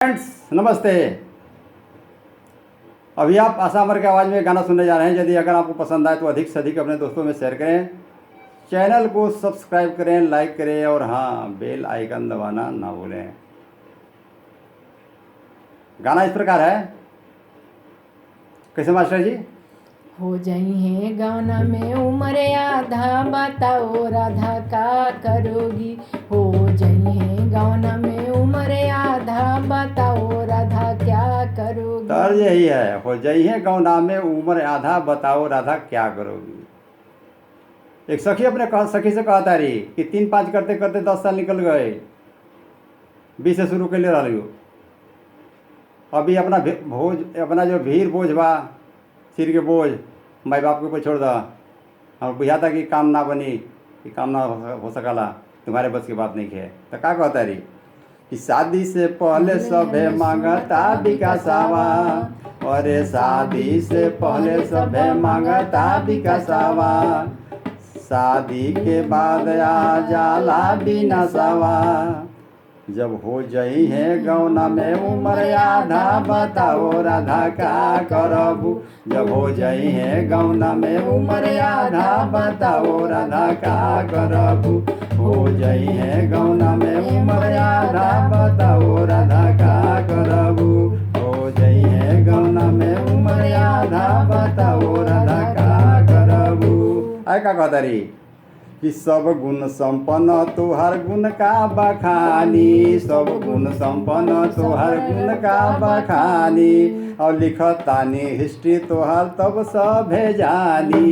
Friends नमस्ते। अभी आप आशा अमर की आवाज़ में गाना सुनने जा रहे हैं। यदि अगर आपको पसंद आए तो अधिक से अधिक अपने दोस्तों में शेयर करें, चैनल को सब्सक्राइब करें, लाइक करें और हाँ, बेल आइकन दबाना ना भूलें। गाना इस प्रकार है, कैसे मास्टर जी? हो जाई है गाना में उम्र आधा, बताओ राधा का करोगी। हो जाई है गाना में उम्र आधा, बताओ राधा क्या करोगी। तर्ज यही है, हो जाई है गौना में उम्र आधा, बताओ राधा क्या करोगी। एक सखी अपने सखी से कहता रही कि 3-5 करते करते 10 साल निकल गए, 20 से शुरू कर ले रही हो। अभी अपना जो भीड़ बोझ बा, सिर के बोझ माई बाप के ऊपर छोड़ दा। हम बुझाता कि काम ना बनी, कि काम ना हो सकला, तुम्हारे बस की बात नहीं है। तो का कहता रही कि शादी से पहले सभे मांगता विकासावा, अरे शादी से पहले सभे मांगता विकासावा, शादी के बाद आ जाला विनाशावा। जब हो जाई है गौना में उम्र आधा, बताओ राधा का करबू। जब हो जाई है गौना में उम्र आधा, बताओ राधा का करबू। हो जाई है गौना में उम्र आधा, बताओ राधा का करबू। हो जाई है गौना में उम्र आधा, बताओ राधा का करबू। आय का कहतरी कि सब गुण संपन्न तोहर गुण का बखानी, सब गुण संपन्न तोहर गुण का बखानी। और लिखतानी हिस्ट्री तोहर तब सभे जानी,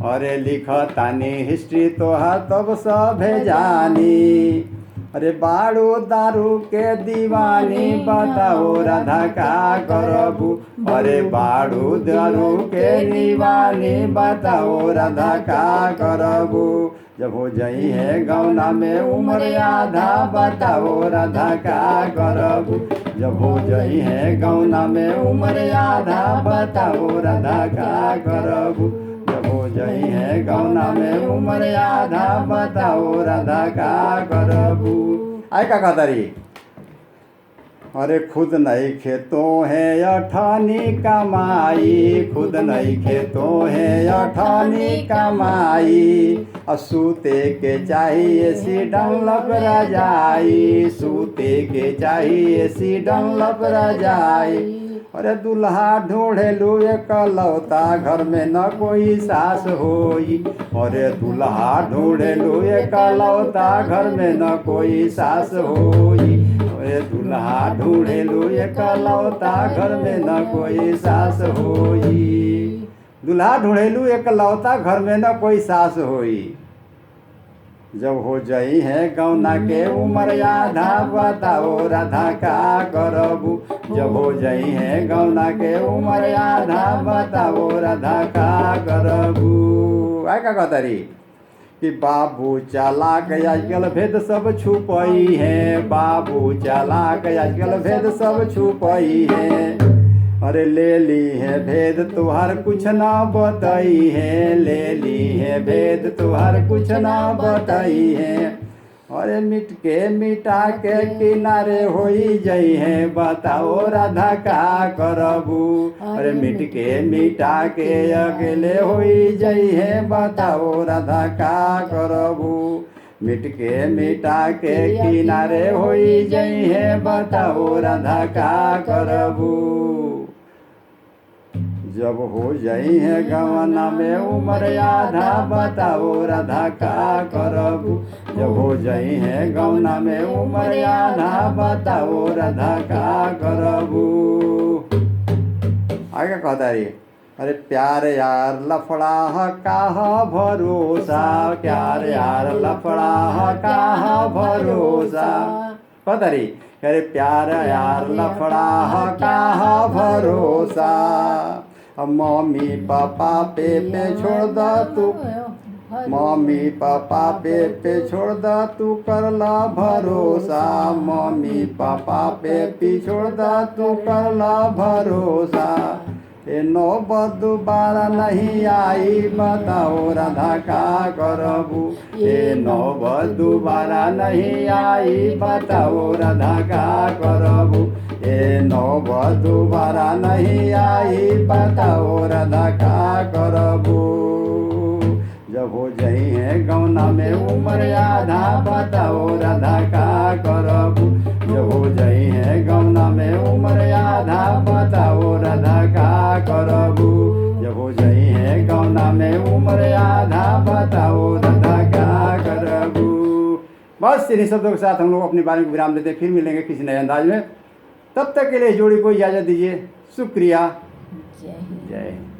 अरे लिखतानी हिस्ट्री तोहर तब सभे जानी। अरे बाड़ू दारू के दीवानी, बताओ राधा का करबू। अरे बाड़ू दारू के दीवानी, बताओ राधा का करबू। जब हो जाई है गौना में उम्र आधा, बताओ राधा का करबू। जब हो जाई है गौना में उम्र आधा, बताओ राधा का करबू। जब हो जाई है गौना में उम्र आधा, बताओ राधा का करबू। आय का कहतरी, अरे खुद नहीं खेतों है अठानी कमाई, खुद नहीं खेतों है अठानी कमाई। सूते के चाहिए सी डंलप रजाई, सूते के चाहिए सी डंलप रजाई। अरे दुल्हा ढूंढेलू एकलौता, घर में न कोई सास होई। अरे दुल्हा ढूंढेलू एकलौता, घर में न कोई सास होई। अरे दुल्हा ढूंढेलू एकलौता, घर में न कोई सास होई। दुल्हा ढूंढेलू एकलौता, घर में न कोई सास होई। जब हो जाई है गौना के उम्र आधा, बताओ राधा का करबू। जब हो जाई है गौना के उम्र आधा, बताओ राधा का करबू। आय का कहतरी कि बाबू चालाक आजकल भेद सब छुपई है, बाबू चालाक आजकल भेद सब छुपई है। अरे ले ली है भेद तुहार कुछ ना बताई है, ले ली है भेद तुहार कुछ ना बताई है। अरे मिट के मिटा के किनारे होई जाई है, बताओ राधा का करबू। अरे मिट के मिटा के अकेले होई जाई है, बताओ राधा का करबू। मिट के मिटा के किनारे होई जाई है, बताओ राधा का करबू। जब हो जाई है गौना में उम्र आधा, बताओ राधा का करबू। जब हो जाई है गौना में उम्र आधा, बताओ राधा का करबू। आगे कहता रही, अरे प्यार यार लफड़ा का भरोसा, प्यार यार लफड़ा का भरोसा। कहता रही, अरे प्यार यार लफड़ा का भरोसा। मम्मी पापा पे छोड़ द तू, मम्मी पापा पे छोड़ द तू, करला भरोसा। मम्मी पापा पे छोड़ द तू, करला भरोसा। ये नौबत दोबारा नहीं आई बताओ राधा का करबू। ये नौबत दोबारा नहीं आई बताओ राधा का करबू। ये नौबत दोबारा नहीं आई बताओ राधा का करबू। जब हो जाई है गौना में उम्र आधा बताओ राधा का करबू। जब हो जाई है गौना में उम्र आधा बताओ राधा का करबू। जब हो जाई है गौना में उम्र आधा बताओ राधा का करबू। बस इन्हीं शब्दों के साथ हम लोग अपनी बारे में विराम देते हैं। फिर मिलेंगे किसी नए अंदाज में। तब तक के लिए इस जोड़ी को इजाज़त दीजिए। शुक्रिया। जय हिंद। जय हिंद।